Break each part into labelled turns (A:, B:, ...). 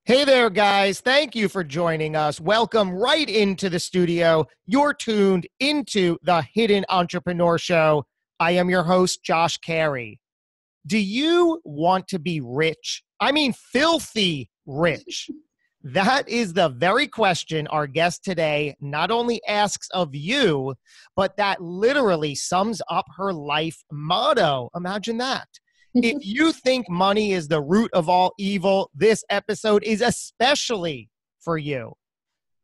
A: Hey there, guys. Thank you for joining us. Welcome right into the studio. You're tuned into the Hidden Entrepreneur Show. I am your host, Josh Carey. Do you want to be rich? I mean, filthy rich. That is the very question our guest today not only asks of you, but that literally sums up her life motto. Imagine that. If you think money is the root of all evil, this episode is especially for you.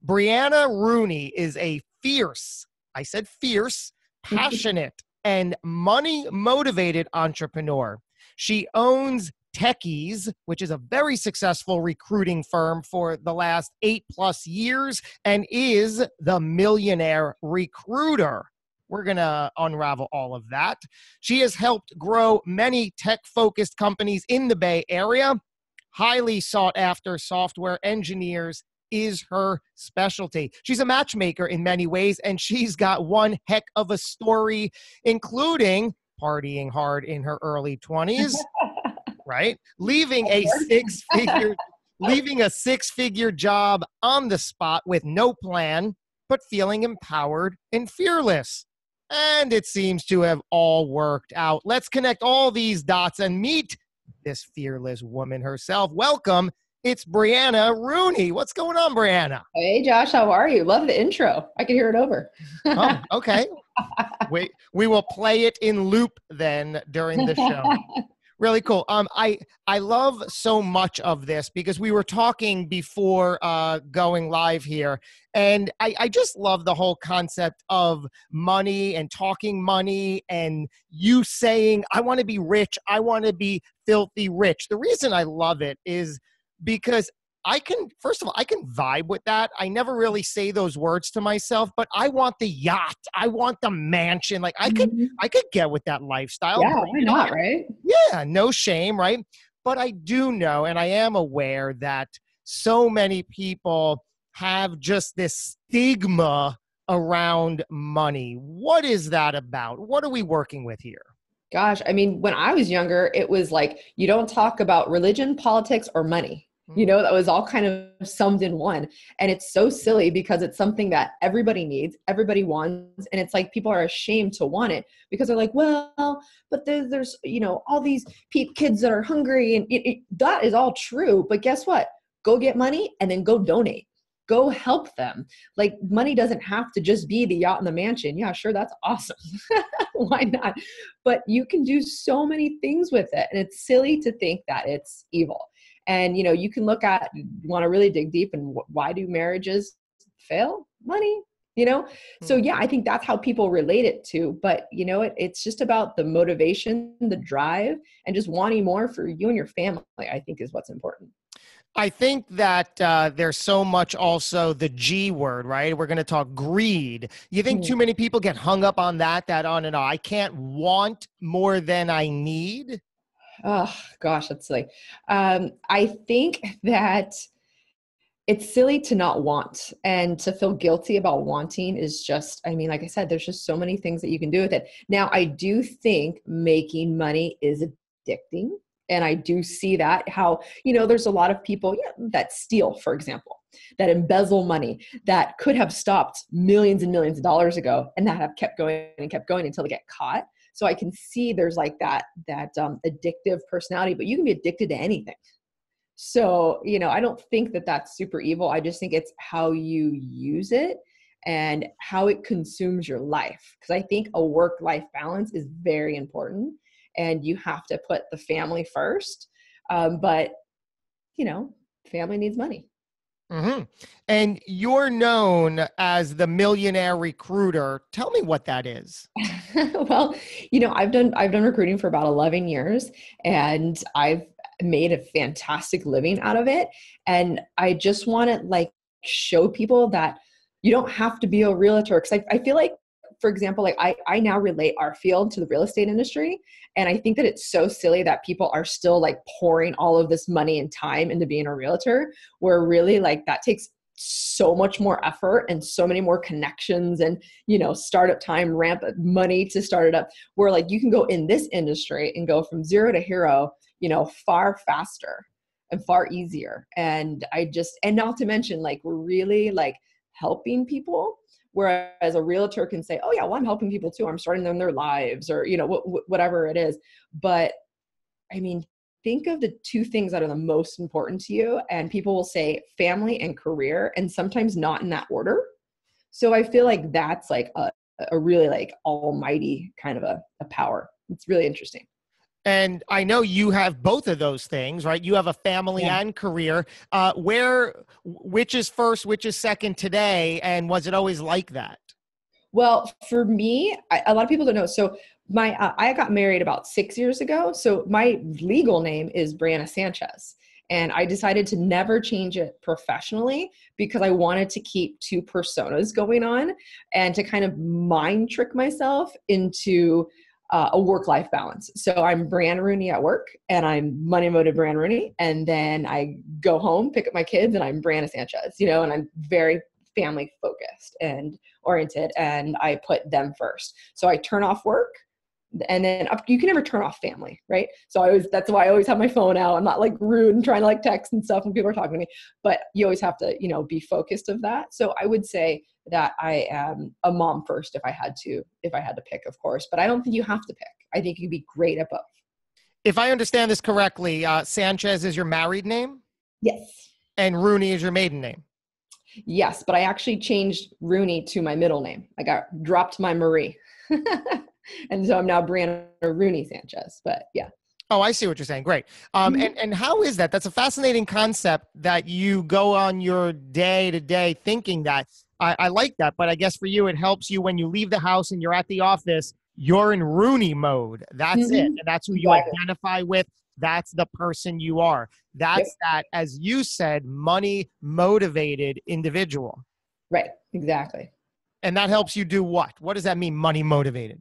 A: Brianna Rooney is a fierce, I said fierce, passionate, and money-motivated entrepreneur. She owns Techees, which is a very successful recruiting firm for the last 8+ years, and is the millionaire recruiter. We're going to unravel all of that. She has helped grow many tech-focused companies in the Bay Area. Highly sought-after software engineers is her specialty. She's a matchmaker in many ways, and she's got one heck of a story, including partying hard in her early 20s, right? Leaving a six-figure job on the spot with no plan, but feeling empowered and fearless. And it seems to have all worked out. Let's connect all these dots and meet this fearless woman herself. Welcome. It's Brianna Rooney. What's going on, Brianna?
B: Hey, Josh. How are you? Love the intro. I can hear it over.
A: Oh, okay. We will play it in loop then during the show. Really cool. I love so much of this because we were talking before going live here, and I just love the whole concept of money and talking money and you saying, I want to be rich. I want to be filthy rich. The reason I love it is because first of all, I can vibe with that. I never really say those words to myself, but I want the yacht. I want the mansion. Like I could get with that lifestyle.
B: Yeah, why not, right?
A: Yeah, no shame, right? But I do know, and I am aware that so many people have just this stigma around money. What is that about? What are we working with here?
B: Gosh, I mean, when I was younger, it was like, you don't talk about religion, politics, or money. You know, that was all kind of summed in one. And it's so silly because it's something that everybody needs, everybody wants. And it's like people are ashamed to want it because they're like, well, but there's all these kids that are hungry. And that is all true. But guess what? Go get money and then go donate. Go help them. Like money doesn't have to just be the yacht and the mansion. Yeah, sure. That's awesome. Why not? But you can do so many things with it. And it's silly to think that it's evil. And, you can look at, want to really dig deep and why do marriages fail? Money, So yeah, I think that's how people relate it to, but it's just about the motivation, the drive, and just wanting more for you and your family, I think is what's important.
A: I think that there's so much also the G word, right? We're going to talk greed. You think too many people get hung up on that on and on. I can't want more than I need.
B: Oh gosh, that's silly. I think that it's silly to not want and to feel guilty about wanting is just, like I said, there's just so many things that you can do with it. Now, I do think making money is addicting. And I do see that how, there's a lot of people that steal, for example, that embezzle money that could have stopped millions and millions of dollars ago and that have kept going and kept going until they get caught. So I can see there's like that addictive personality, but you can be addicted to anything. So, I don't think that that's super evil. I just think it's how you use it and how it consumes your life. Because I think a work-life balance is very important and you have to put the family first. But, family needs money.
A: Mm-hmm. And you're known as the millionaire recruiter. Tell me what that is.
B: Well, I've done recruiting for about 11 years and I've made a fantastic living out of it. And I just want to show people that you don't have to be a realtor. Cause I feel like, for example, I now relate our field to the real estate industry. And I think that it's so silly that people are still pouring all of this money and time into being a realtor, where really that takes so much more effort and so many more connections and, startup time, ramp money to start it up, where you can go in this industry and go from zero to hero, far faster. and far easier. And and not to mention, like, we're really like helping people. Whereas a realtor can say, oh yeah, well, I'm helping people too. I'm starting them their lives, or, whatever it is. But I mean, think of the two things that are the most important to you. And people will say family and career, and sometimes not in that order. So I feel like that's like a really like almighty kind of a power. It's really interesting.
A: And I know you have both of those things, right? You have a family and career. Which is first, which is second today? And was it always like that?
B: Well, for me, a lot of people don't know. So I got married about 6 years ago. So my legal name is Brianna Sanchez. And I decided to never change it professionally because I wanted to keep two personas going on and to kind of mind trick myself into a work-life balance. So I'm Brianna Rooney at work, and I'm money motivated Brianna Rooney. And then I go home, pick up my kids, and I'm Brianna Sanchez, and I'm very family focused and oriented, and I put them first. So I turn off work, and then you can never turn off family, right? So that's why I always have my phone out. I'm not like rude and trying to like text and stuff when people are talking to me, but you always have to, be focused of that. So I would say that I am a mom first if I had to pick, of course, but I don't think you have to pick. I think you'd be great at both.
A: If I understand this correctly, Sanchez is your married name?
B: Yes.
A: And Rooney is your maiden name?
B: Yes, but I actually changed Rooney to my middle name. I dropped my Marie. And so I'm now Brianna Rooney Sanchez, but yeah.
A: Oh, I see what you're saying. Great. And how is that? That's a fascinating concept that you go on your day to day thinking that. I like that, but I guess for you, it helps you when you leave the house and you're at the office, you're in Rooney mode. That's it. And that's who you identify with. That's the person you are. That's that, as you said, money motivated individual.
B: Right. Exactly.
A: And that helps you do what? What does that mean, money motivated?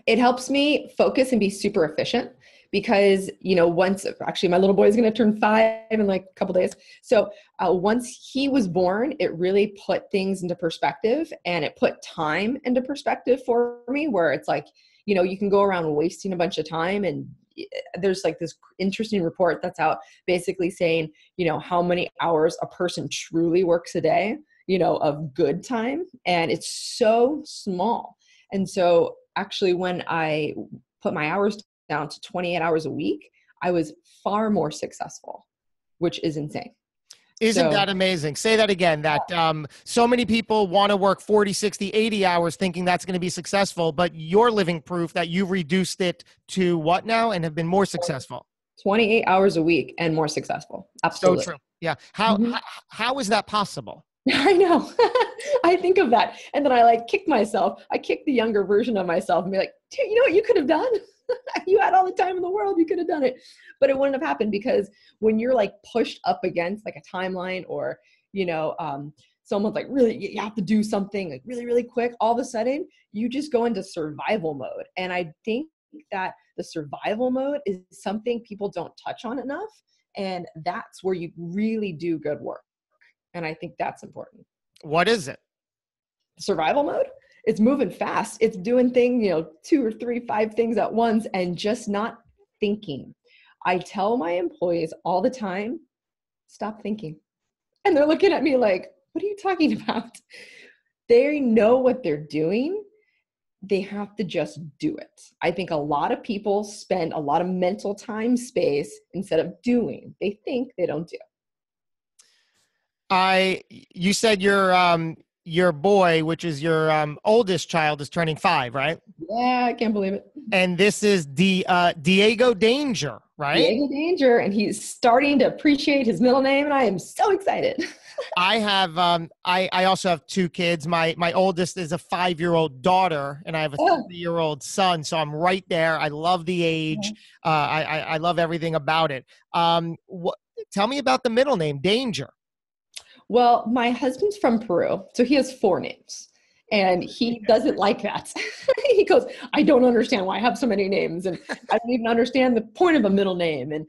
B: It helps me focus and be super efficient because, once actually my little boy is going to turn 5 in like a couple days. So once he was born, it really put things into perspective, and it put time into perspective for me, where it's like, you can go around wasting a bunch of time. And there's like this interesting report that's out basically saying, how many hours a person truly works a day, of good time. And it's so small. And so actually, when I put my hours down to 28 hours a week, I was far more successful, which is insane.
A: Isn't that amazing? Say that again, that so many people want to work 40, 60, 80 hours thinking that's going to be successful, but you're living proof that you've reduced it to what now and have been more successful?
B: 28 hours a week and more successful. Absolutely.
A: So true. Yeah. How is that possible?
B: I know. I think of that. And then I like kick myself. I kick the younger version of myself and be like, you know what you could have done? You had all the time in the world. You could have done it. But it wouldn't have happened because when you're like pushed up against like a timeline or, someone's like, really, you have to do something like really, really quick. All of a sudden you just go into survival mode. And I think that the survival mode is something people don't touch on enough. And that's where you really do good work. And I think that's important.
A: What is it?
B: Survival mode. It's moving fast. It's doing things, 2 or 3, 5 things at once and just not thinking. I tell my employees all the time, stop thinking. And they're looking at me like, what are you talking about? They know what they're doing. They have to just do it. I think a lot of people spend a lot of mental time space instead of doing. They think, they don't do.
A: You said your boy, which is your oldest child, is turning 5, right?
B: Yeah, I can't believe it.
A: And this is Diego Danger, right?
B: Diego Danger, and he's starting to appreciate his middle name, and I am so excited.
A: I have I also have 2 kids. My oldest is a 5-year-old daughter, and I have a 3-year-old son. So I'm right there. I love the age. I love everything about it. Tell me about the middle name, Danger.
B: Well, my husband's from Peru, so he has 4 names, and he doesn't like that. He goes, I don't understand why I have so many names, and I don't even understand the point of a middle name. And,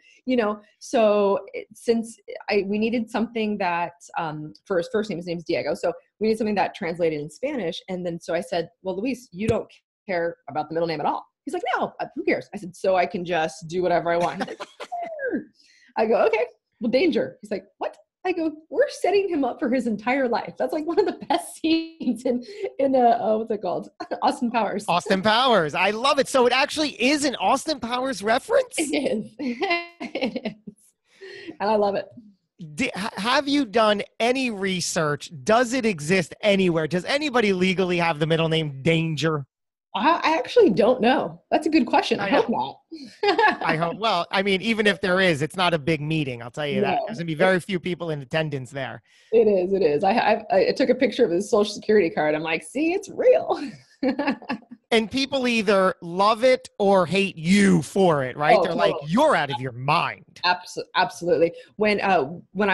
B: so since we needed something that, for his first name, his name's Diego, so we need something that translated in Spanish. And then so I said, well, Luis, you don't care about the middle name at all. He's like, no, who cares? I said, so I can just do whatever I want. He's like, sure. I go, okay. well, danger. He's like, what? I go, we're setting him up for his entire life. That's like one of the best scenes in what's it called? Austin Powers.
A: Austin Powers. I love it. So it actually is an Austin Powers reference?
B: It is. It is. And I love it.
A: Have you done any research? Does it exist anywhere? Does anybody legally have the middle name Danger?
B: I actually don't know. That's a good question. I hope not.
A: I hope. Well, I mean, even if there is, it's not a big meeting. I'll tell you that. There's going to be very few people in attendance there.
B: It is. It is. I took a picture of his social security card. I'm like, see, it's real.
A: And people either love it or hate you for it, right?
B: Oh,
A: They're like, you're out of your mind.
B: Absolutely. When I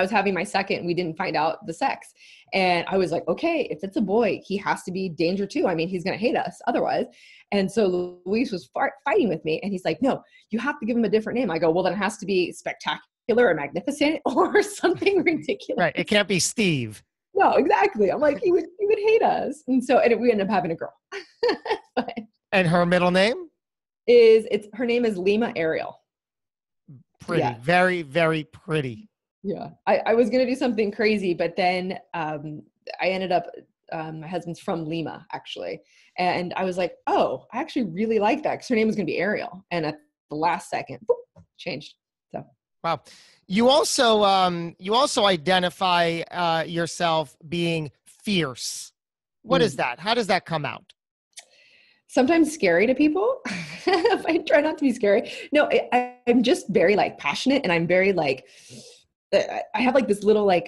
B: was having my second, we didn't find out the sex. And I was like, okay, if it's a boy, he has to be Danger too. I mean, he's going to hate us otherwise. And so Luis was fighting with me. And he's like, no, you have to give him a different name. I go, well, then it has to be Spectacular or Magnificent or something ridiculous.
A: Right. It can't be Steve.
B: No, exactly. I'm like, he would hate us. And so we ended up having a girl.
A: And her middle name?
B: Her name is Lima Ariel.
A: Pretty. Yeah. Very, very pretty.
B: Yeah. I was going to do something crazy, but then I ended up, my husband's from Lima, actually. And I was like, oh, I actually really like that because her name was going to be Ariel. And at the last second, boop, changed. So.
A: Wow. You also identify yourself being fierce. What is that? How does that come out?
B: Sometimes scary to people. I try not to be scary. No, I'm just very like passionate, and I'm very like, I have like this little like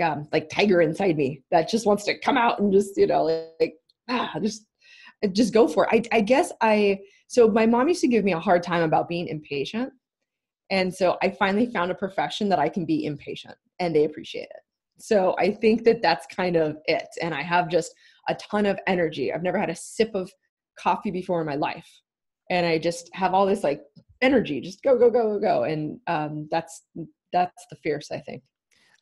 B: tiger inside me that just wants to come out and just, just go for it. I guess so my mom used to give me a hard time about being impatient. And so I finally found a profession that I can be impatient and they appreciate it. So I think that that's kind of it. And I have just a ton of energy. I've never had a sip of coffee before in my life. And I just have all this like energy, just go, go, go, go, go. And that's the fierce, I think.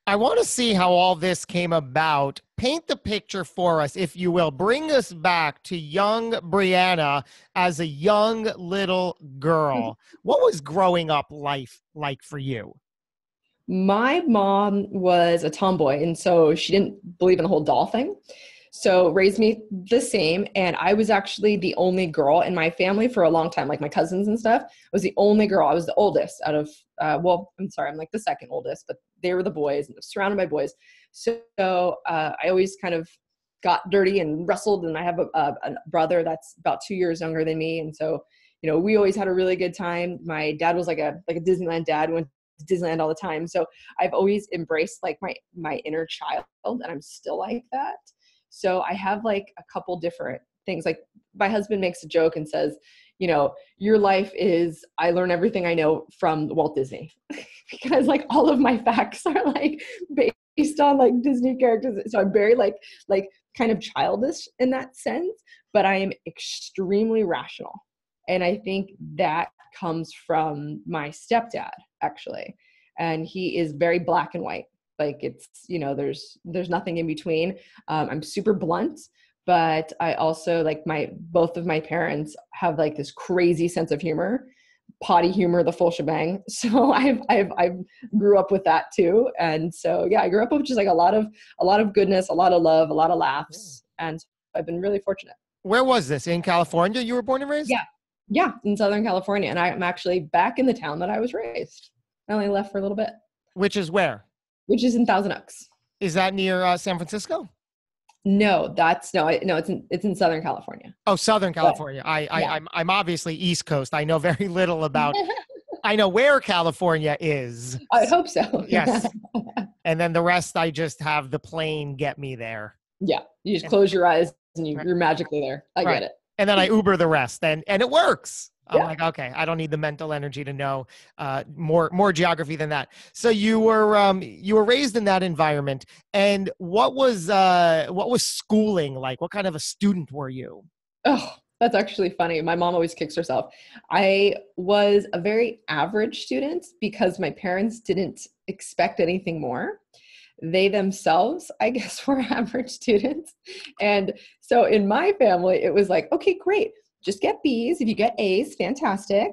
A: I want to see how all this came about. Paint the picture for us, if you will. Bring us back to young Brianna as a young little girl. What was growing up life like for you?
B: My mom was a tomboy, and so she didn't believe in the whole doll thing. So raised me the same. And I was actually the only girl in my family for a long time. Like my cousins and stuff, I was the only girl. I was the oldest out of, I'm like the second oldest, but they were the boys and surrounded by boys. So I always kind of got dirty and wrestled. And I have a brother that's about 2 years younger than me. And so, we always had a really good time. My dad was like a Disneyland dad, went to Disneyland all the time. So I've always embraced like my inner child, and I'm still like that. So I have like a couple different things. Like my husband makes a joke and says, your life is, I learn everything I know from Walt Disney because like all of my facts are like based on like Disney characters. So I'm very like kind of childish in that sense, but I am extremely rational. And I think that comes from my stepdad actually. And he is very black and white. Like it's, there's nothing in between. I'm super blunt, but I also like both of my parents have like this crazy sense of humor, potty humor, the full shebang. So I grew up with that too. And so, yeah, I grew up with just like a lot of goodness, a lot of love, a lot of laughs. And I've been really fortunate.
A: Where was this? In California? You were born and raised?
B: Yeah. In Southern California. And I'm actually back in the town that I was raised. I only left for a little bit.
A: Which is where?
B: Which is in Thousand Oaks.
A: Is that near San Francisco?
B: No, it's in Southern California.
A: Oh, Southern California. But, I'm obviously East Coast. I know very little about. I know where California is.
B: I would hope so.
A: Yes. And then the rest, I just have the plane get me there.
B: Yeah, you just close your eyes and you're magically there. I get it.
A: And then I Uber the rest, and it works. I'm
B: Yeah.
A: like, okay, I don't need the mental energy to know more geography than that. So you were raised in that environment, and what was schooling like? What kind of a student were you?
B: Oh, that's actually funny. My mom always kicks herself. I was a very average student because my parents didn't expect anything more. They themselves, I guess, were average students. And so in my family, it was like, okay, great. Just get B's. If you get A's, fantastic.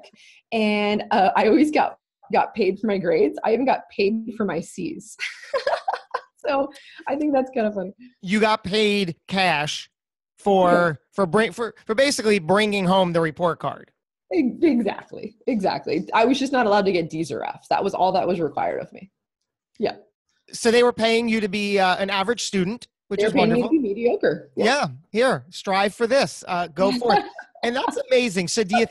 B: And I always got got paid for my grades. I even got paid for my C's. So I think that's kind of funny.
A: You got paid cash for basically bringing home the report card.
B: Exactly. I was just not allowed to get D's or F's. That was all that was required of me. Yeah.
A: So they were paying you to be an average student, which is wonderful.
B: Me to be mediocre.
A: Yeah. Here, strive for this. Go for it. And that's amazing. So do you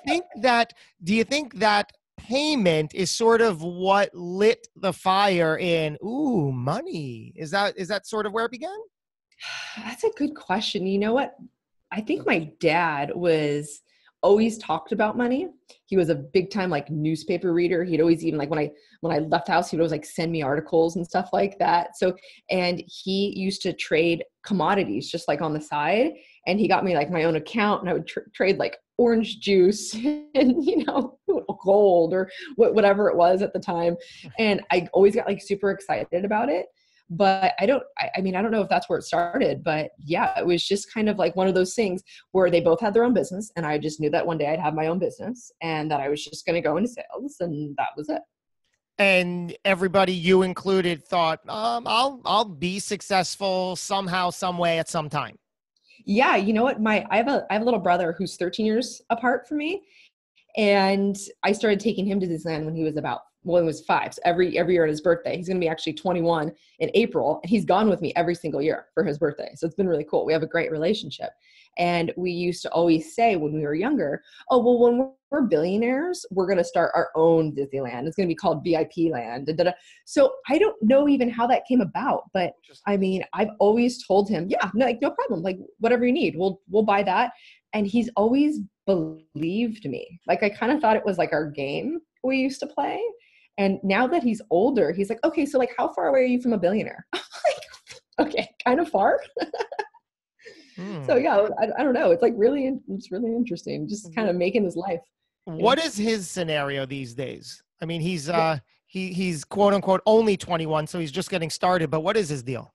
A: think that payment is sort of what lit the fire in, ooh, money? Is that sort of where it began?
B: That's a good question. You know what? I think my dad was always talked about money. He was a big time like newspaper reader. He'd always even like when I left the house, he'd always like send me articles and stuff like that. So, and he used to trade commodities just like on the side. And he got me like my own account, and I would trade like orange juice and, gold or whatever it was at the time. And I always got like super excited about it. But I don't know if that's where it started, but yeah, it was just kind of like one of those things where they both had their own business. And I just knew that one day I'd have my own business and that I was just going to go into sales, and that was it.
A: And everybody, you included, thought, I'll be successful somehow, some way at some time.
B: Yeah. You know what? I have a little brother who's 13 years apart from me. And I started taking him to Disneyland when he was he was 5. So every year on his birthday, he's going to be actually 21 in April, and he's gone with me every single year for his birthday. So it's been really cool. We have a great relationship. And we used to always say when we were younger, oh, well, when we're billionaires, we're going to start our own Disneyland. It's going to be called VIP Land. So I don't know even how that came about, but I mean, I've always told him, yeah, no problem. Like whatever you need, we'll buy that. And he's always believed me. Like I kind of thought it was like our game we used to play. And now that he's older, he's like, okay, so like how far away are you from a billionaire? I'm like, okay, kind of far. So yeah, I don't know. It's like it's really interesting. Just kind of making his life.
A: What is his scenario these days? I mean, he's quote unquote only 21, so he's just getting started, but what is his deal?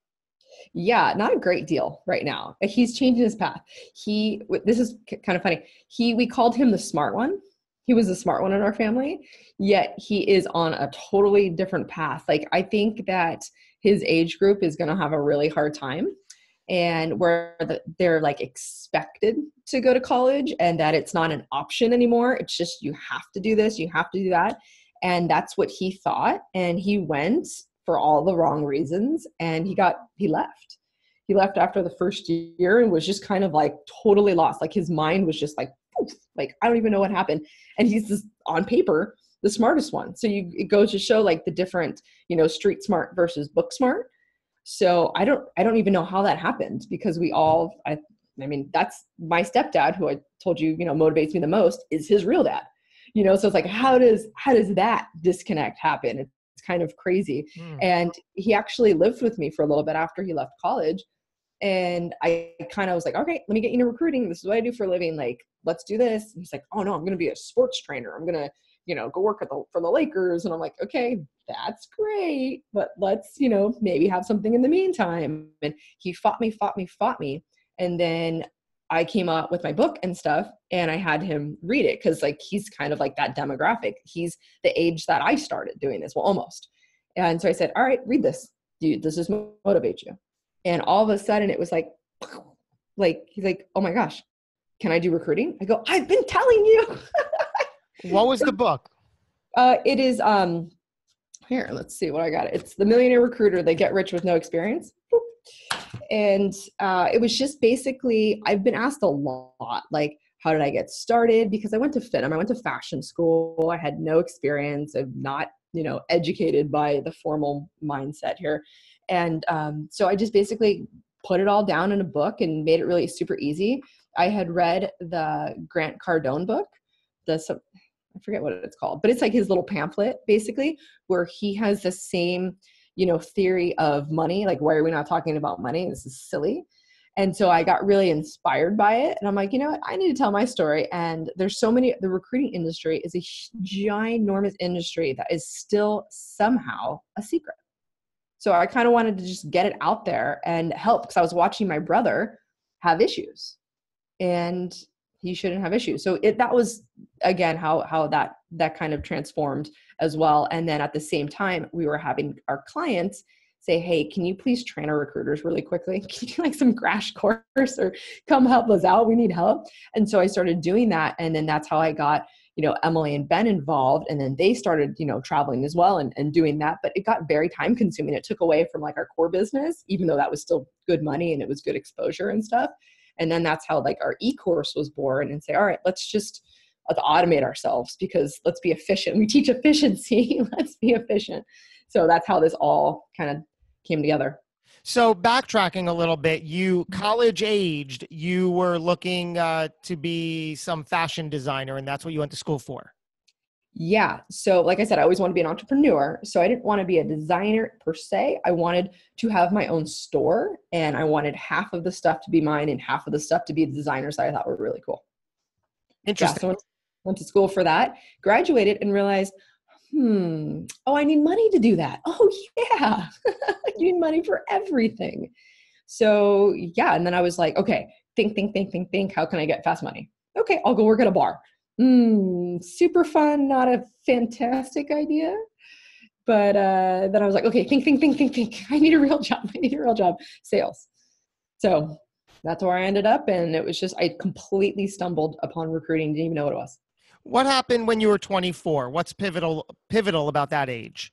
B: Yeah, not a great deal right now. He's changing his path. This is kind of funny. We called him the smart one. He was the smart one in our family, yet he is on a totally different path. Like I think that his age group is going to have a really hard time, and where they're like expected to go to college, and that it's not an option anymore. It's just, you have to do this, you have to do that. And that's what he thought. And he went for all the wrong reasons. And he left. He left after the first year and was just kind of like totally lost. Like his mind was just like, poof, like, I don't even know what happened. And he's just on paper, the smartest one. So it goes to show like the different, street smart versus book smart. So I don't even know how that happened, because I mean, that's my stepdad, who I told you, motivates me the most, is his real dad, so it's like, how does that disconnect happen? It's kind of crazy. And he actually lived with me for a little bit after he left college. And I kind of was like, okay, let me get you into recruiting. This is what I do for a living. Like, let's do this. And he's like, oh no, I'm going to be a sports trainer. I'm going to, go work for the Lakers. And I'm like, okay, that's great, but let's, maybe have something in the meantime. And he fought me. And then I came out with my book and stuff, and I had him read it, because like he's kind of like that demographic. He's the age that I started doing this, well, almost. And so I said, all right, read this. Does this motivate you? And all of a sudden it was like he's like, oh my gosh, can I do recruiting? I go, I've been telling you.
A: What was the book?
B: It is, here, let's see what I got. It's The Millionaire Recruiter. They Get Rich with No Experience. And it was just basically, I've been asked a lot, like, how did I get started? Because I went to FINM, I went to fashion school. I had no experience. I'm not, educated by the formal mindset here. And so I just basically put it all down in a book and made it really super easy. I had read the Grant Cardone book, I forget what it's called, but it's like his little pamphlet, basically, where he has the same, theory of money. Like, why are we not talking about money? This is silly. And so I got really inspired by it. And I'm like, you know what? I need to tell my story. And there's so many, the recruiting industry is a ginormous industry that is still somehow a secret. So I kind of wanted to just get it out there and help, because I was watching my brother have issues, and he shouldn't have issues. So that was, again, how that that kind of transformed as well. And then at the same time, we were having our clients say, hey, can you please train our recruiters really quickly? Can you do like some crash course or come help us out? We need help. And so I started doing that. And then that's how I got, Emily and Ben involved. And then they started, traveling as well and doing that. But it got very time consuming. It took away from like our core business, even though that was still good money and it was good exposure and stuff. And then that's how like our e-course was born and say, all right, let's automate ourselves because let's be efficient. We teach efficiency. Let's be efficient. So that's how this all kind of came together.
A: So backtracking a little bit, you college aged, you were looking to be some fashion designer, and that's what you went to school for.
B: Yeah. So like I said, I always want to be an entrepreneur. So I didn't want to be a designer per se. I wanted to have my own store, and I wanted half of the stuff to be mine and half of the stuff to be the designers that I thought were really cool.
A: Interesting.
B: Yeah, so went to school for that, graduated and realized, I need money to do that. Oh yeah. You need money for everything. So yeah. And then I was like, okay, think. How can I get fast money? Okay. I'll go work at a bar. Super fun. Not a fantastic idea. But then I was like, okay, think. I need a real job. Sales. So that's where I ended up. And it was just, I completely stumbled upon recruiting. Didn't even know what it was.
A: What happened when you were 24? What's pivotal about that age?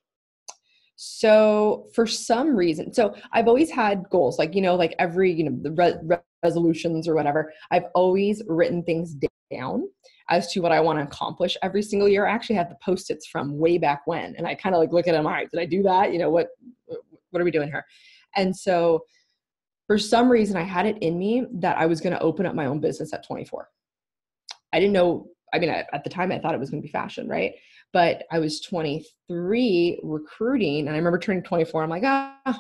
B: So for some reason, so I've always had goals, like, like every, the resolutions or whatever, I've always written things down as to what I want to accomplish every single year. I actually have the Post-its from way back when, and I kind of like look at them. All right, did I do that? What are we doing here? And so for some reason I had it in me that I was going to open up my own business at 24. I didn't know. I mean, at the time I thought it was going to be fashion, right? But I was 23 recruiting, and I remember turning 24. I'm like,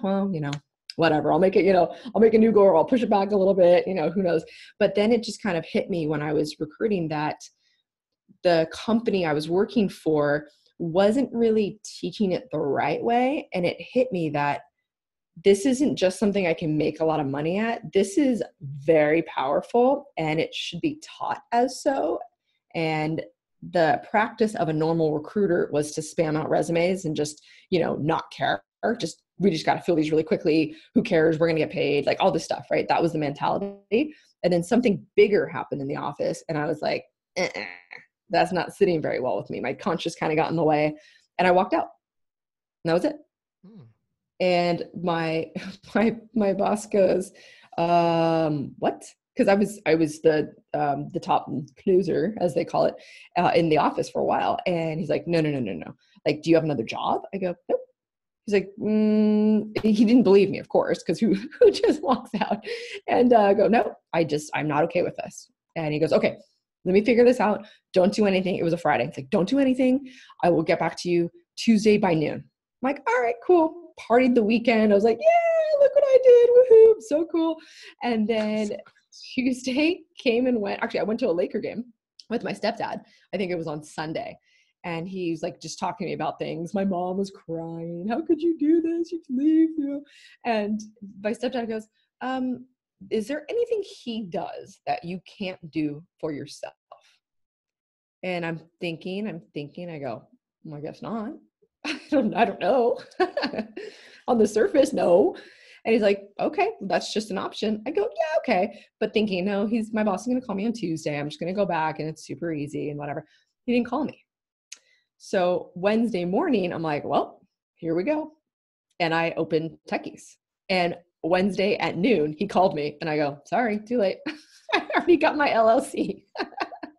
B: well, whatever. I'll make it, I'll make a new goal. I'll push it back a little bit, who knows? But then it just kind of hit me when I was recruiting that the company I was working for wasn't really teaching it the right way. And it hit me that this isn't just something I can make a lot of money at. This is very powerful, and it should be taught as so. And the practice of a normal recruiter was to spam out resumes and just, not care. We just got to fill these really quickly. Who cares? We're going to get paid, like all this stuff, right? That was the mentality. And then something bigger happened in the office. And I was like, that's not sitting very well with me. My conscience kind of got in the way, and I walked out, and that was it. And my boss goes, what? Because I was the top closer, as they call it, in the office for a while. And he's like, no. Like, do you have another job? I go, nope. He's like, he didn't believe me, of course, because who just walks out? And I go, no, I'm not okay with this. And he goes, okay, let me figure this out. Don't do anything. It was a Friday. It's like, don't do anything. I will get back to you Tuesday by noon. I'm like, all right, cool. Partied the weekend. I was like, yeah, look what I did. Woohoo. So cool. And then Tuesday came and went. Actually, I went to a Laker game with my stepdad. I think it was on Sunday. And he's like just talking to me about things. My mom was crying. How could you do this? You can leave, And my stepdad goes, is there anything he does that you can't do for yourself? And I'm thinking, I go, well, I guess not. I don't know. On the surface, no. And he's like, okay, that's just an option. I go, yeah, okay. But thinking, no, my boss is going to call me on Tuesday. I'm just going to go back and it's super easy and whatever. He didn't call me. So Wednesday morning, I'm like, well, here we go. And I opened Techees. And Wednesday at noon, he called me and I go, sorry, too late. I already got my LLC.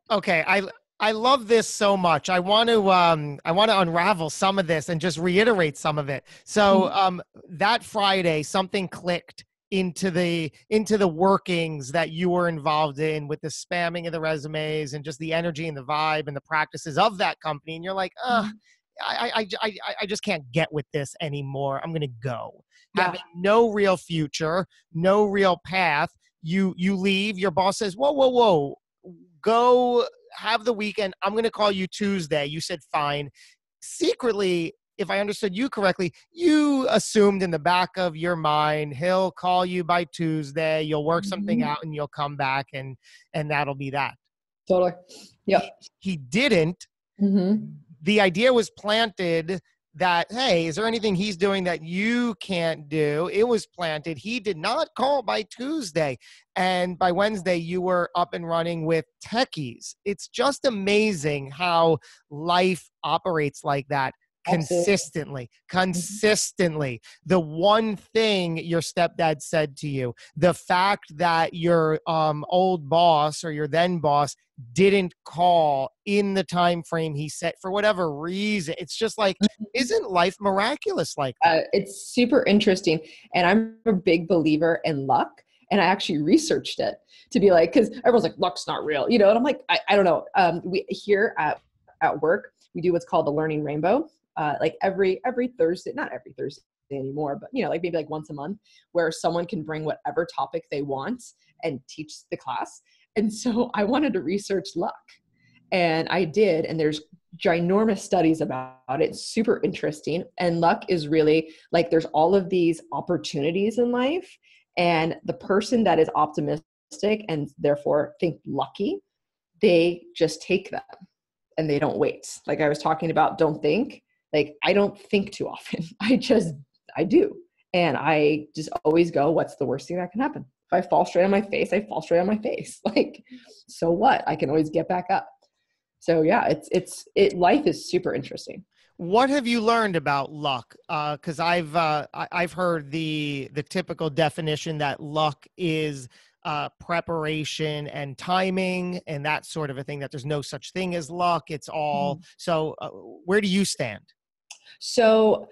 A: Okay. I love this so much. I want to unravel some of this and just reiterate some of it. So that Friday, something clicked into the workings that you were involved in with the spamming of the resumes and just the energy and the vibe and the practices of that company. And you're like, I just can't get with this anymore. I'm going to go.
B: Yeah.
A: Having no real future, no real path. You leave, your boss says, whoa, go have the weekend. I'm going to call you Tuesday. You said, fine. Secretly, if I understood you correctly, you assumed in the back of your mind, he'll call you by Tuesday. You'll work something out and you'll come back and that'll be that.
B: Totally. Yeah.
A: He didn't.
B: Mm-hmm.
A: The idea was planted that, hey, is there anything he's doing that you can't do? It was planted. He did not call by Tuesday. And by Wednesday, you were up and running with Techees. It's just amazing how life operates like that.
B: Absolutely.
A: Consistently. The one thing your stepdad said to you, the fact that your old boss or your then boss didn't call in the time frame he set for whatever reason. It's just like, isn't life miraculous like that?
B: It's super interesting. And I'm a big believer in luck. And I actually researched it to be like, because everyone's like, luck's not real, you know? And I'm like, I don't know. We here at work, we do what's called the learning rainbow. Like every Thursday, not every Thursday anymore, but like maybe like once a month, where someone can bring whatever topic they want and teach the class. And so I wanted to research luck, and I did. And there's ginormous studies about it. It's super interesting. And luck is really like, there's all of these opportunities in life, and the person that is optimistic and therefore think lucky, they just take them and they don't wait. Like I was talking about, don't think. Like I don't think too often. I do. And I just always go, what's the worst thing that can happen? If I fall straight on my face, I fall straight on my face. Like, so what? I can always get back up. So yeah, life is super interesting.
A: What have you learned about luck? Because I've heard the typical definition that luck is preparation and timing and that sort of a thing. That there's no such thing as luck. It's all. So where do you stand?
B: So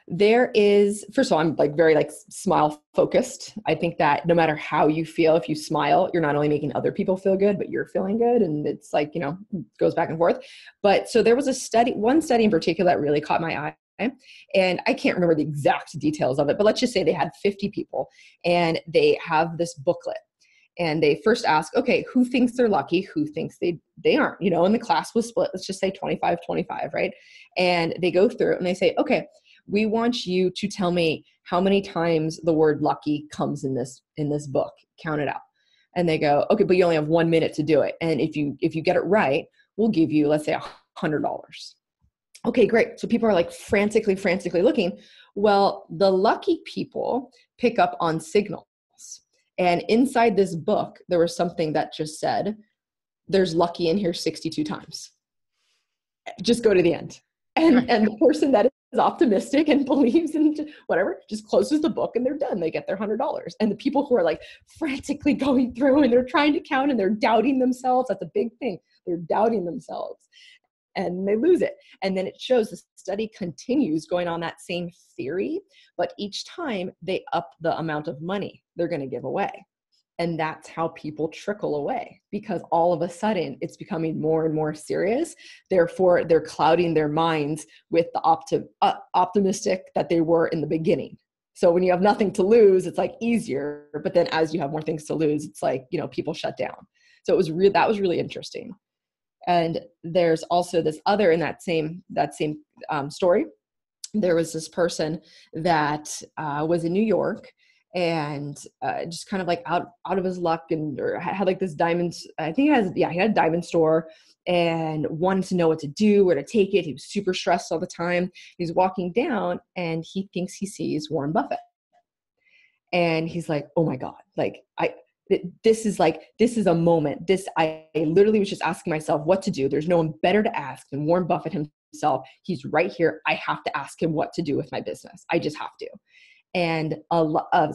B: there is, first of all, I'm like very like smile focused. I think that no matter how you feel, if you smile, you're not only making other people feel good, but you're feeling good. And it's like, goes back and forth. But so there was one study in particular that really caught my eye. And I can't remember the exact details of it, but let's just say they had 50 people and they have this booklet. And they first ask, okay, who thinks they're lucky? Who thinks they aren't? And the class was split, let's just say 25, right? And they go through and they say, okay, we want you to tell me how many times the word lucky comes in this book. Count it out. And they go, okay, but you only have 1 minute to do it. And if you get it right, we'll give you, let's say $100. Okay, great. So people are like frantically looking. Well, the lucky people pick up on signals. And inside this book, there was something that just said, there's lucky in here 62 times. Just go to the end. And the person that is optimistic and believes in whatever just closes the book and they're done. They get their $100. And the people who are like frantically going through and they're trying to count and they're doubting themselves. That's a big thing. They're doubting themselves and they lose it. And then it shows the study continues going on that same theory, but each time they up the amount of money they're going to give away. And that's how people trickle away, because all of a sudden it's becoming more and more serious. Therefore, they're clouding their minds with the optimistic that they were in the beginning. So when you have nothing to lose, it's like easier. But then as you have more things to lose, it's like, people shut down. So that was really interesting. And there's also this other in that same story. There was this person that was in New York and just kind of like out of his luck and or had like this diamond. I think he had a diamond store and wanted to know what to do, where to take it. He was super stressed all the time. He's walking down and he thinks he sees Warren Buffett. And he's like, oh my God, like this is a moment. I literally was just asking myself what to do. There's no one better to ask than Warren Buffett himself. He's right here. I have to ask him what to do with my business. I just have to. And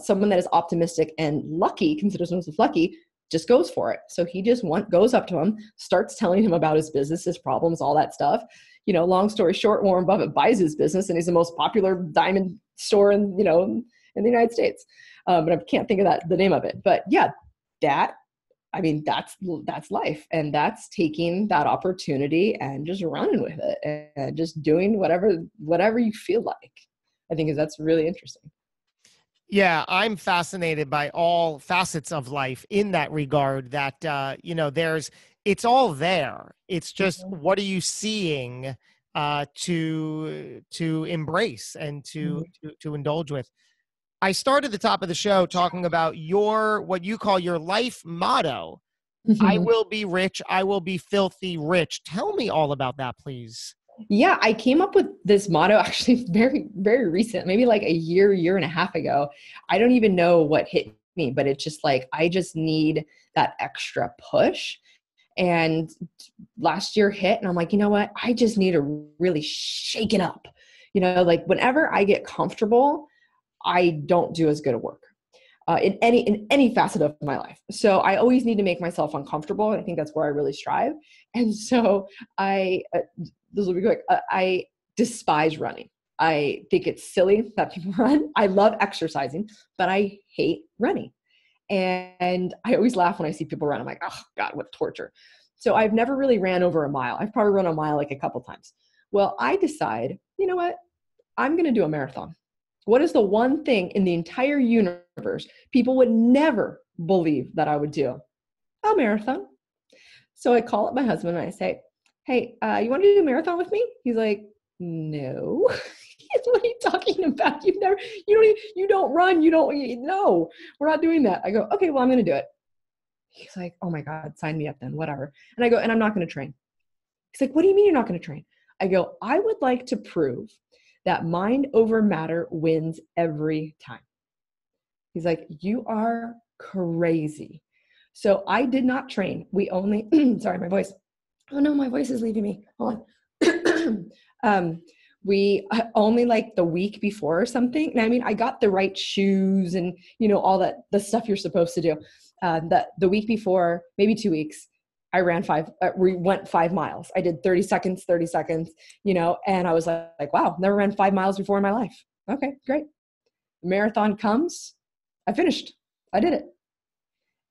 B: someone that is optimistic and lucky, considers himself lucky, just goes for it. So he just goes up to him, starts telling him about his business, his problems, all that stuff. Long story short, Warren Buffett buys his business and he's the most popular diamond store in the United States. But I can't think of the name of it. But yeah, that's life. And that's taking that opportunity and just running with it and just doing whatever you feel like. I think that's really interesting.
A: Yeah, I'm fascinated by all facets of life in that regard, that, it's all there. It's just, what are you seeing to embrace and to indulge with? I started the top of the show talking about what you call your life motto. I will be rich. I will be filthy rich. Tell me all about that, please.
B: Yeah, I came up with this motto actually very, very recent, maybe like a year and a half ago. I don't even know what hit me, but it's just like, I just need that extra push. And last year hit and I'm like, you know what? I just need to really shake it up. Like whenever I get comfortable, I don't do as good at work. In any facet of my life. So I always need to make myself uncomfortable. And I think that's where I really strive. And so this will be quick. I despise running. I think it's silly that people run. I love exercising, but I hate running. And I always laugh when I see people run. I'm like, oh God, what torture. So I've never really ran over a mile. I've probably run a mile like a couple times. Well, I decide, you know what? I'm going to do a marathon. What is the one thing in the entire universe people would never believe that I would do? A marathon. So I call up my husband and I say, hey, you want to do a marathon with me? He's like, no. What are you talking about? You don't run. No, we're not doing that. I go, okay, well, I'm going to do it. He's like, oh my God, sign me up then, whatever. And I go, and I'm not going to train. He's like, what do you mean you're not going to train? I go, I would like to prove that mind over matter wins every time. He's like, you are crazy. So I did not train. We only, sorry, my voice. Oh no, my voice is leaving me. Hold on. We only like the week before or something. And I mean, I got the right shoes and, all that, the stuff you're supposed to do. The week before, maybe 2 weeks, we went 5 miles. I did 30 seconds, and I was like, wow, never ran 5 miles before in my life. Okay, great. Marathon comes, I finished. I did it.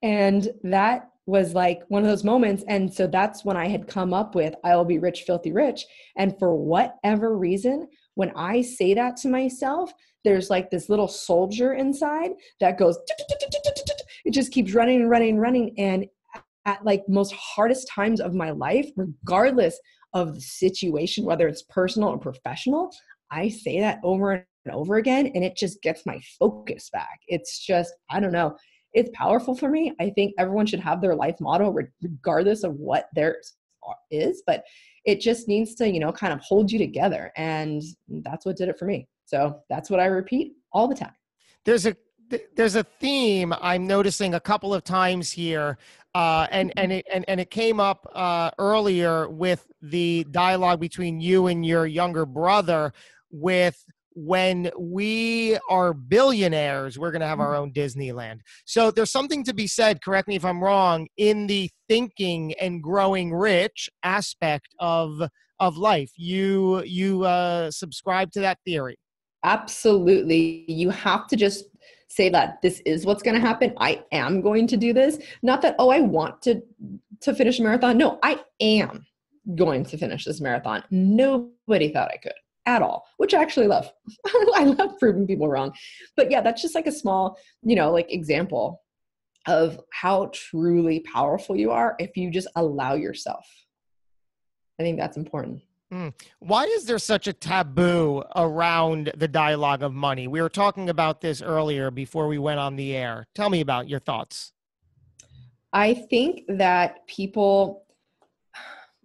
B: And that was like one of those moments. And so that's when I had come up with, I will be rich, filthy rich. And for whatever reason, when I say that to myself, there's like this little soldier inside that goes, it just keeps running and running and running. And at like most hardest times of my life, regardless of the situation, whether it's personal or professional, I say that over and over again, and it just gets my focus back. It's just, I don't know. It's powerful for me. I think everyone should have their life motto regardless of what theirs is, but it just needs to, kind of hold you together. And that's what did it for me. So that's what I repeat all the time.
A: There's a theme I'm noticing a couple of times here, and it came up earlier with the dialogue between you and your younger brother. With when we are billionaires, we're going to have our own Disneyland. So there's something to be said, correct me if I'm wrong, in the thinking and growing rich aspect of life. You subscribe to that theory.
B: Absolutely. You have to just say that this is what's going to happen. I am going to do this. Not that, oh, I want to finish a marathon. No, I am going to finish this marathon. Nobody thought I could at all, which I actually love. I love proving people wrong. But yeah, that's just like a small, like example of how truly powerful you are if you just allow yourself. I think that's important.
A: Why is there such a taboo around the dialogue of money? We were talking about this earlier before we went on the air. Tell me about your thoughts.
B: I think that people,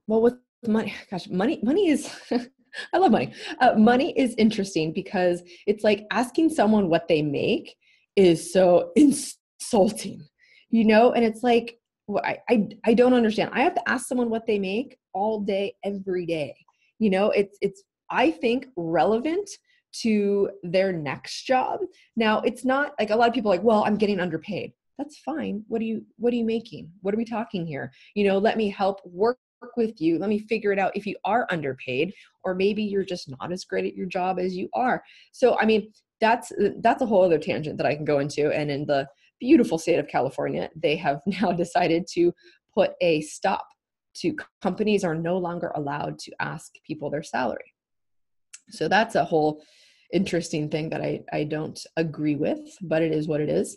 B: well, with money, gosh, money is, I love money. Money is interesting because it's like asking someone what they make is so insulting, and it's like, well, I don't understand. I have to ask someone what they make all day, every day. It's I think relevant to their next job. Now, it's not like a lot of people are like, well, I'm getting underpaid. That's fine. What are you making? What are we talking here? Let me help work with you. Let me figure it out if you are underpaid, or maybe you're just not as great at your job as you are. So, I mean, that's a whole other tangent that I can go into. And in the beautiful state of California, they have now decided to put a stop to companies are no longer allowed to ask people their salary. So that's a whole interesting thing that I don't agree with, but it is what it is.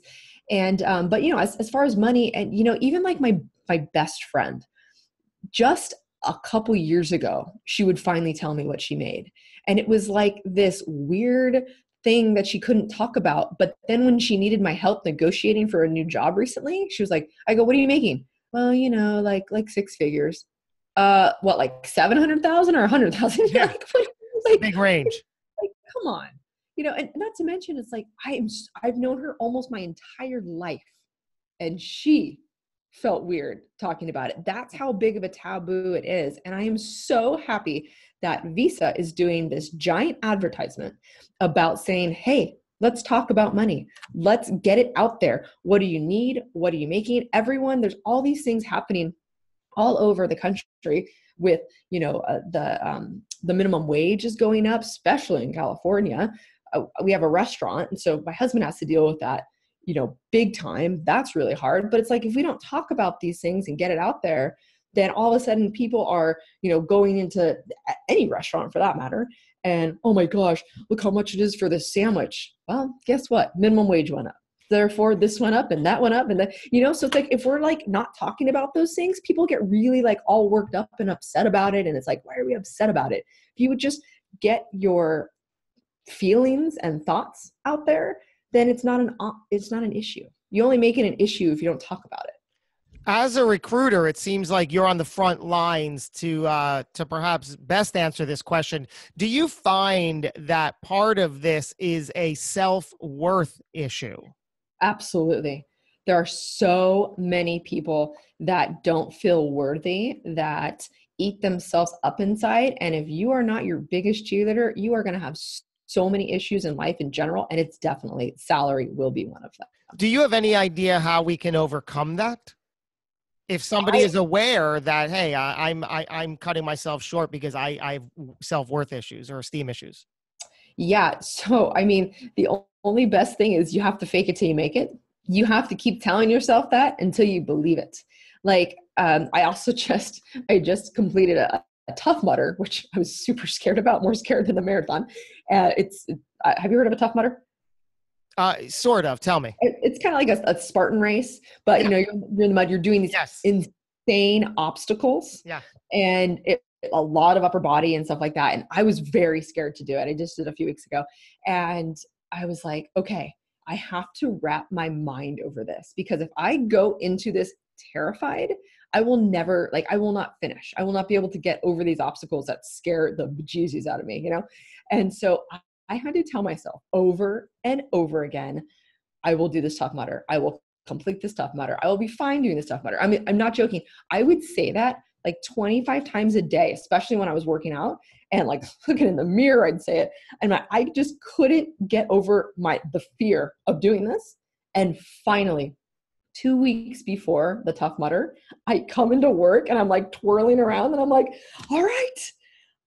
B: And, but as far as money and, even like my best friend, just a couple years ago, she would finally tell me what she made. And it was like this weird thing that she couldn't talk about. But then when she needed my help negotiating for a new job recently, she was like, I go, what are you making? well, like six figures. What, like 700,000 or 100,000?
A: Yeah, it's a
B: Like,
A: big range.
B: like, come on, and not to mention, it's like, I've known her almost my entire life, and she felt weird talking about it. That's how big of a taboo it is. And I am so happy that Visa is doing this giant advertisement about saying, hey, let's talk about money. Let's get it out there. What do you need? What are you making? Everyone, there's all these things happening all over the country with, the minimum wage is going up, especially in California. We have a restaurant, and so my husband has to deal with that, big time. That's really hard. But it's like, if we don't talk about these things and get it out there, then all of a sudden people are, going into any restaurant for that matter. And, oh my gosh, look how much it is for this sandwich. Well, guess what? Minimum wage went up. Therefore, this went up and that went up. And then, so it's like, if we're like not talking about those things, people get really like all worked up and upset about it. And it's like, why are we upset about it? If you would just get your feelings and thoughts out there, then it's not an issue. You only make it an issue if you don't talk about it.
A: As a recruiter, it seems like you're on the front lines to perhaps best answer this question. Do you find that part of this is a self-worth issue?
B: Absolutely. There are so many people that don't feel worthy, that eat themselves up inside. And if you are not your biggest cheerleader, you are going to have so many issues in life in general. And it's definitely, salary will be one of them.
A: Do you have any idea how we can overcome that? If somebody is aware that, hey, I'm cutting myself short because I have self-worth issues or esteem issues.
B: Yeah. So, I mean, the only best thing is you have to fake it till you make it. You have to keep telling yourself that until you believe it. Like, I just completed a Tough Mudder, which I was super scared about, more scared than the marathon. Have you heard of a Tough Mudder?
A: Sort of. Tell me.
B: It's kind of like a Spartan race, but
A: Yeah.
B: you're in the mud, you're doing these insane obstacles.
A: Yeah.
B: And a lot of upper body and stuff like that. And I was very scared to do it. I just did a few weeks ago. And I was like, okay, I have to wrap my mind over this, because if I go into this terrified, I will not finish. I will not be able to get over these obstacles that scare the bejesus out of me, And so I had to tell myself over and over again, I will do this Tough Mudder. I will complete this Tough Mudder. I will be fine doing this Tough Mudder. I mean, I'm not joking. I would say that like 25 times a day, especially when I was working out and like looking in the mirror, I'd say it. And I just couldn't get over the fear of doing this. And finally, 2 weeks before the Tough Mudder, I come into work and I'm like twirling around and I'm like, all right,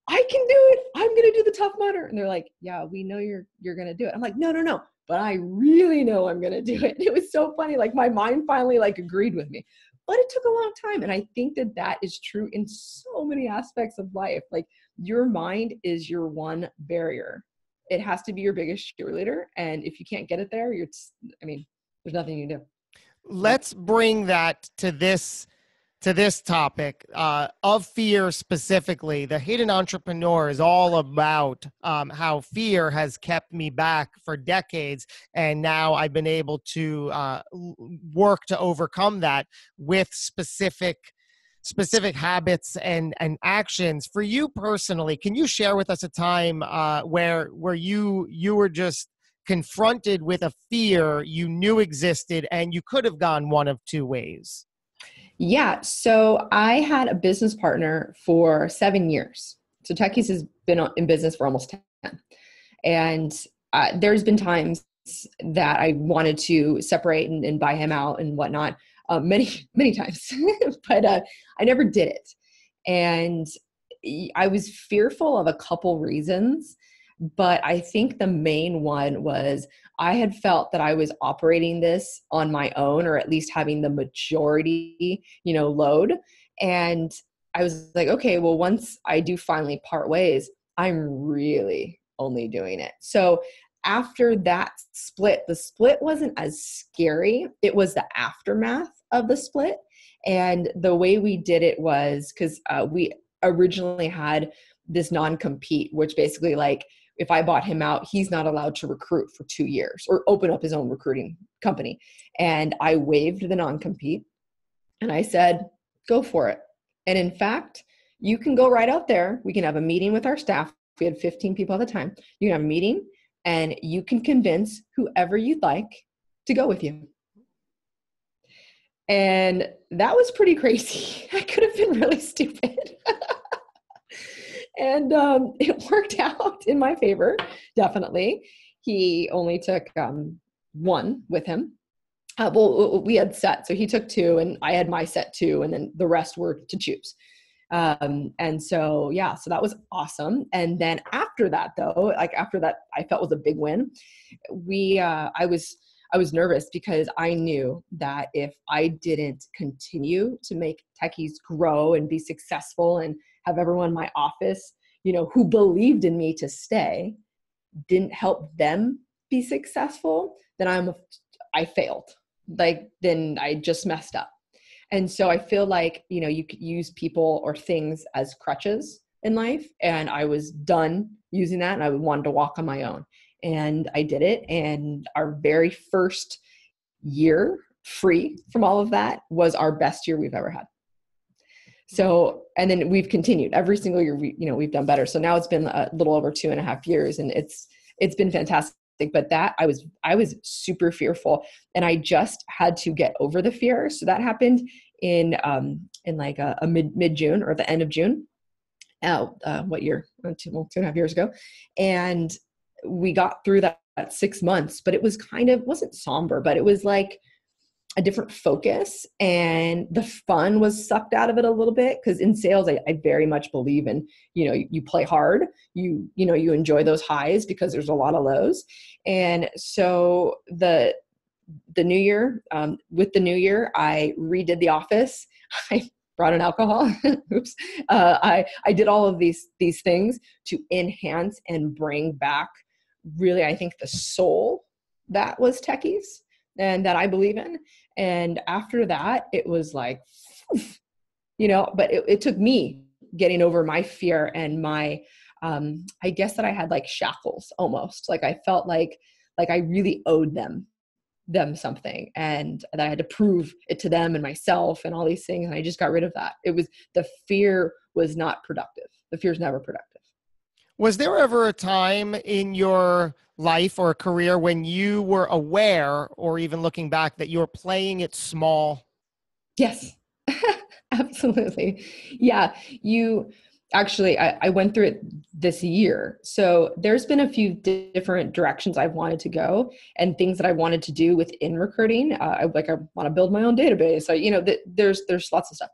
B: I can do it. I'm going to do the Tough Mudder. And they're like, yeah, we know you're going to do it. I'm like, no, but I really know I'm going to do it. And it was so funny. Like my mind finally like agreed with me, but it took a long time. And I think that is true in so many aspects of life. Like your mind is your one barrier. It has to be your biggest cheerleader. And if you can't get it there, there's nothing you can do.
A: Let's bring that to this topic of fear specifically. The Hidden Entrepreneur is all about how fear has kept me back for decades, and now I've been able to work to overcome that with specific habits and actions. For you personally, can you share with us a time where you were just confronted with a fear you knew existed and you could have gone one of two ways?
B: Yeah. So I had a business partner for 7 years. So Techees has been in business for almost 10. And there's been times that I wanted to separate and buy him out and whatnot, many, many times, but I never did it. And I was fearful of a couple reasons, but I think the main one was I had felt that I was operating this on my own, or at least having the majority, load. And I was like, okay, well, once I do finally part ways, I'm really only doing it. So after that split, the split wasn't as scary. It was the aftermath of the split. And the way we did it was because we originally had this non-compete, which basically like, if I bought him out, he's not allowed to recruit for 2 years or open up his own recruiting company. And I waived the non-compete. And I said, go for it. And in fact, you can go right out there. We can have a meeting with our staff. We had 15 people at the time. You can have a meeting and you can convince whoever you'd like to go with you. And that was pretty crazy. I could have been really stupid. And it worked out in my favor, definitely. He only took one with him. Well, we had set, so he took two and I had my set two, and then the rest were to choose. And so, yeah, so that was awesome. And then after that though, like after that, I felt was a big win. I was nervous because I knew that if I didn't continue to make Techees grow and be successful and have everyone in my office, who believed in me to stay, didn't help them be successful, then I failed. Then I just messed up. And so I feel like, you could use people or things as crutches in life. And I was done using that and I wanted to walk on my own. And I did it. And our very first year free from all of that was our best year we've ever had. So, and then we've continued every single year, we've done better. So now it's been a little over 2.5 years and it's been fantastic. But that I was super fearful and I just had to get over the fear. So that happened in like a mid-June or the end of June. What year? 2.5 years ago. And we got through that 6 months, but it was wasn't somber, but it was like a different focus and the fun was sucked out of it a little bit. Cause in sales, I very much believe in, you play hard, you enjoy those highs because there's a lot of lows. And so the new year, with the new year, I redid the office. I brought in alcohol. Oops. I did all of these things to enhance and bring back really, I think the soul that was Techees and that I believe in. And after that, it was like, but it took me getting over my fear and my, I guess that I had like shackles almost. Like I felt like I really owed them something and that I had to prove it to them and myself and all these things. And I just got rid of that. The fear was not productive. The fear is never productive.
A: Was there ever a time in your life or career when you were aware, or even looking back, that you were playing it small?
B: Yes, absolutely. Yeah. I went through it this year. So there's been a few different directions I've wanted to go and things that I wanted to do within recruiting. I want to build my own database. So, there's lots of stuff,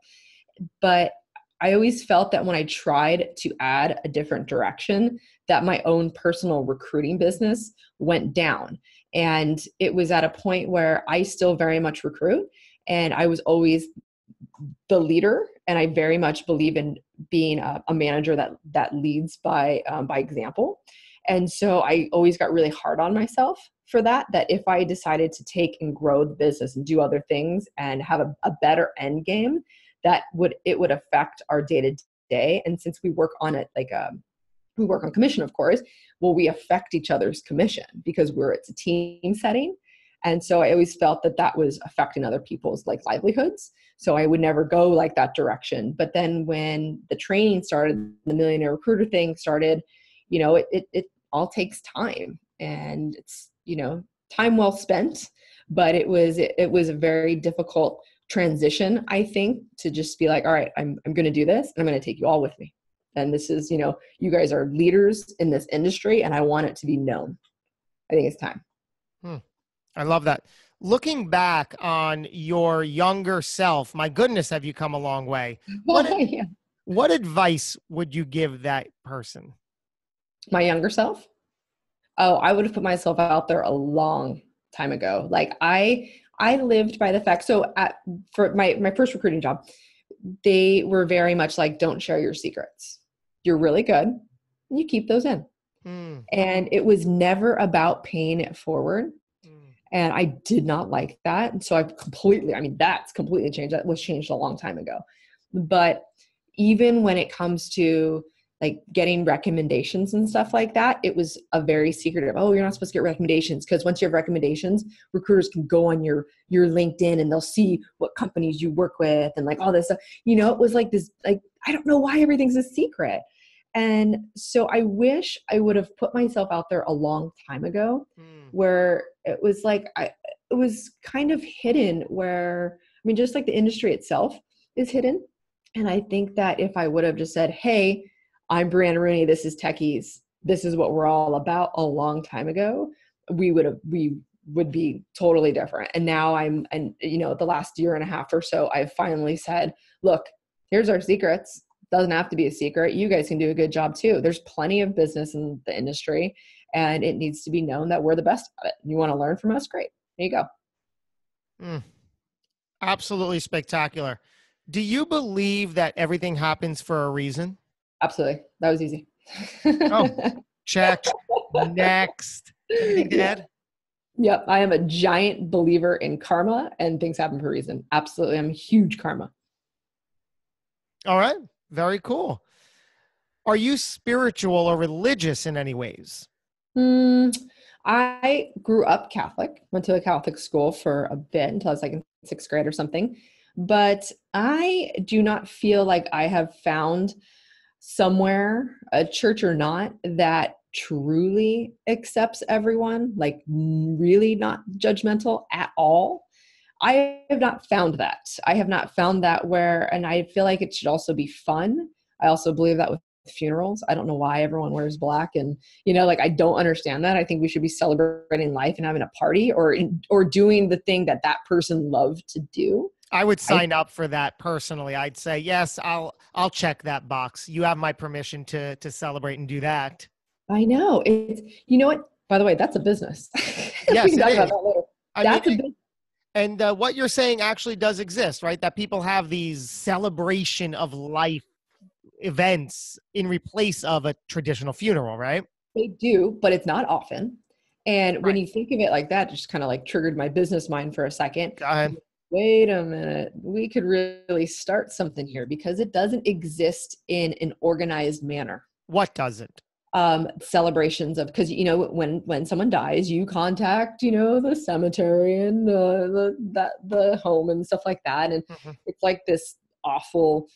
B: but I always felt that when I tried to add a different direction, that my own personal recruiting business went down. And it was at a point where I still very much recruit and I was always the leader. And I very much believe in being a manager that leads by example. And so I always got really hard on myself for that if I decided to take and grow the business and do other things and have a better end game, it would affect our day to day. And since we work on it, we work on commission, of course, we affect each other's commission because it's a team setting. And so I always felt that was affecting other people's livelihoods. So I would never go that direction. But then when the training started, the Millionaire Recruiter thing started, it all takes time and it's, time well spent, but it was a very difficult transition, I think, to just be like, all right, I'm going to do this and I'm going to take you all with me. And this is, you guys are leaders in this industry and I want it to be known. I think it's time.
A: I love that. Looking back on your younger self, my goodness, have you come a long way? What advice would you give that person?
B: My younger self? Oh, I would have put myself out there a long time ago. I lived by the fact. So for my first recruiting job, they were very much like, don't share your secrets. You're really good. You keep those in. And it was never about paying it forward. And I did not like that. And so that's completely changed. That was changed a long time ago. But even when it comes to like getting recommendations and stuff like that, it was a very secretive. Oh, you're not supposed to get recommendations, because once you have recommendations, recruiters can go on your LinkedIn and they'll see what companies you work with and like all this stuff. It was like this, like, I don't know why everything's a secret. And so I wish I would have put myself out there a long time ago, where it was like, it was kind of hidden, where, I mean, just like the industry itself is hidden. And I think that if I would have just said, hey, I'm Brianna Rooney, this is Techees, this is what we're all about, a long time ago, we would be totally different. And now the last year and a half or so, I've finally said, look, here's our secrets. Doesn't have to be a secret. You guys can do a good job too. There's plenty of business in the industry, and it needs to be known that we're the best at it. You want to learn from us? Great. There you go.
A: Absolutely spectacular. Do you believe that everything happens for a reason?
B: Absolutely. That was easy.
A: Oh, check. Next. Anything to add?
B: Yep. I am a giant believer in karma, and things happen for a reason. Absolutely. I'm a huge karma.
A: All right. Very cool. Are you spiritual or religious in any ways?
B: I grew up Catholic, went to a Catholic school for a bit until I was like in 6th grade or something. But I do not feel like I have found somewhere, a church or not, that truly accepts everyone, like really not judgmental at all. I have not found that. I have not found that and I feel like it should also be fun. I also believe that with funerals. I don't know why everyone wears black, and like, I don't understand that. I think we should be celebrating life and having a party, or doing the thing that person loved to do.
A: I would sign up for that personally. I'd say, yes, I'll check that box. You have my permission to celebrate and do that.
B: I know. You know what? By the way, that's a business.
A: Yes,
B: we can talk about that later. That's a business.
A: And what you're saying actually does exist, right? That people have these celebration of life events in replace of a traditional funeral, right?
B: They do, but it's not often. And when you think of it like that, just kind of like triggered my business mind for a second.
A: Go ahead.
B: Wait a minute. We could really start something here, because it doesn't exist in an organized manner.
A: What doesn't?
B: Celebrations of, because when someone dies, you contact the cemetery and the home and stuff like that, and it's like this awful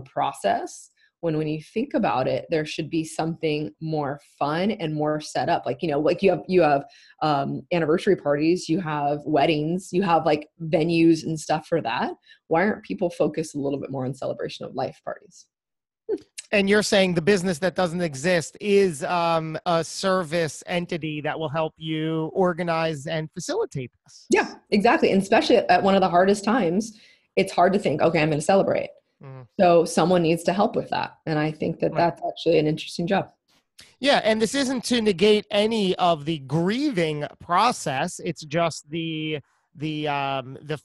B: process. When you think about it, there should be something more fun and more set up. Like like you have anniversary parties, you have weddings, you have like venues and stuff for that. Why aren't people focused a little bit more on celebration of life parties?
A: And you're saying the business that doesn't exist is a service entity that will help you organize and facilitate this.
B: Yeah, exactly. And especially at one of the hardest times, it's hard to think, okay, I'm going to celebrate. So someone needs to help with that. And I think that that's actually an interesting job.
A: Yeah. And this isn't to negate any of the grieving process. It's just the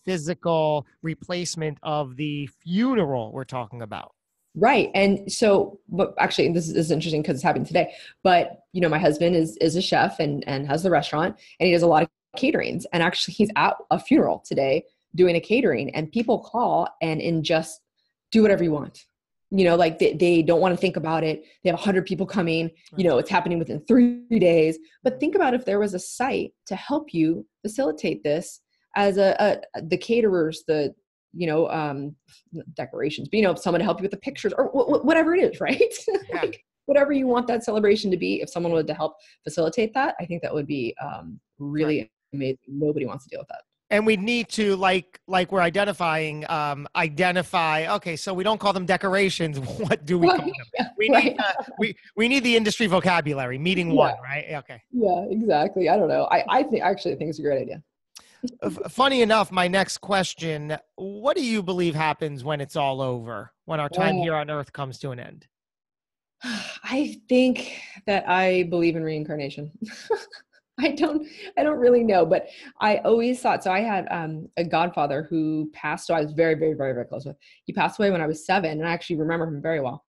A: physical replacement of the funeral we're talking about.
B: Right. And so, but actually this is interesting because it's happening today, but my husband is a chef and has the restaurant, and he does a lot of caterings, and actually he's at a funeral today doing a catering, and people call and just do whatever you want. Like they don't want to think about it. They have 100 people coming, it's happening within 3 days. But think about if there was a site to help you facilitate this, as the caterers, the decorations, but someone to help you with the pictures or whatever it is, right?
A: Yeah.
B: Like, whatever you want that celebration to be, if someone wanted to help facilitate that, I think that would be really amazing. Nobody wants to deal with that.
A: And we need to, like we're identifying, okay, so we don't call them decorations. What do we call them? We need the industry vocabulary, meeting one, right? Okay.
B: Yeah, exactly. I don't know. I think it's a great idea.
A: Funny enough, my next question, what do you believe happens when it's all over, when our time here on Earth comes to an end?
B: I think that I believe in reincarnation. I don't really know, but I always thought, so I had a godfather who passed, so I was very, very, very, very close with. He passed away when I was 7, and I actually remember him very well.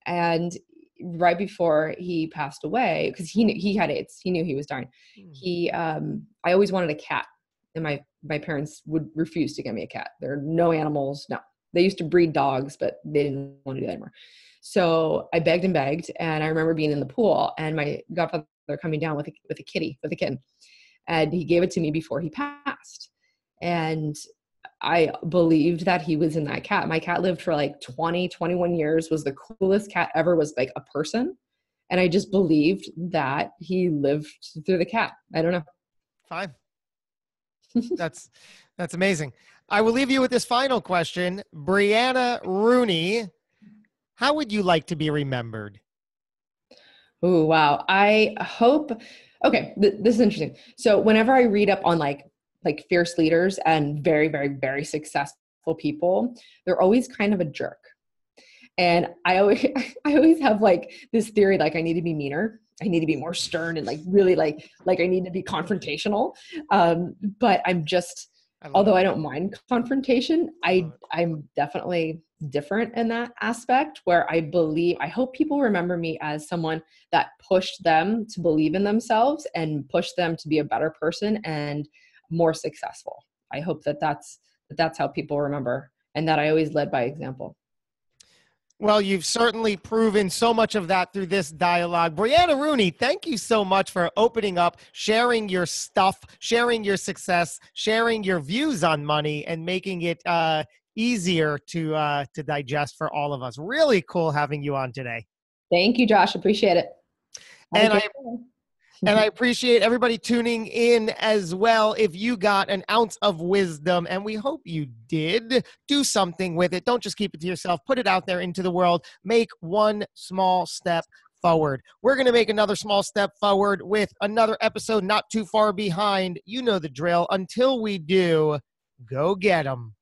B: And right before he passed away, because he had AIDS, he knew he was dying. I always wanted a cat, and my parents would refuse to get me a cat. There are no animals. No, they used to breed dogs, but they didn't want to do that anymore. So I begged and begged. And I remember being in the pool and my godfather coming down with a kitty, with a kitten. And he gave it to me before he passed. And I believed that he was in that cat. My cat lived for like 20, 21 years, was the coolest cat ever, was like a person. And I just believed that he lived through the cat. I don't know.
A: Fine. That's amazing. I will leave you with this final question. Brianna Rooney, how would you like to be remembered?
B: Oh, wow. I hope, okay, this is interesting. So whenever I read up on like fierce leaders and very, very, very successful people, they're always kind of a jerk. And I always have like this theory, like I need to be meaner. I need to be more stern and like really like I need to be confrontational. But I'm just, although I don't mind confrontation, I'm definitely different in that aspect where I hope people remember me as someone that pushed them to believe in themselves and pushed them to be a better person and more successful. I hope that's how people remember, and that I always led by example.
A: Well, you've certainly proven so much of that through this dialogue. Brianna Rooney, thank you so much for opening up, sharing your stuff, sharing your success, sharing your views on money, and making it easier to digest for all of us. Really cool having you on today.
B: Thank you, Josh. Appreciate it.
A: And I appreciate everybody tuning in as well. If you got an ounce of wisdom, and we hope you did, do something with it. Don't just keep it to yourself. Put it out there into the world. Make one small step forward. We're going to make another small step forward with another episode not too far behind. You know the drill. Until we do, go get 'em.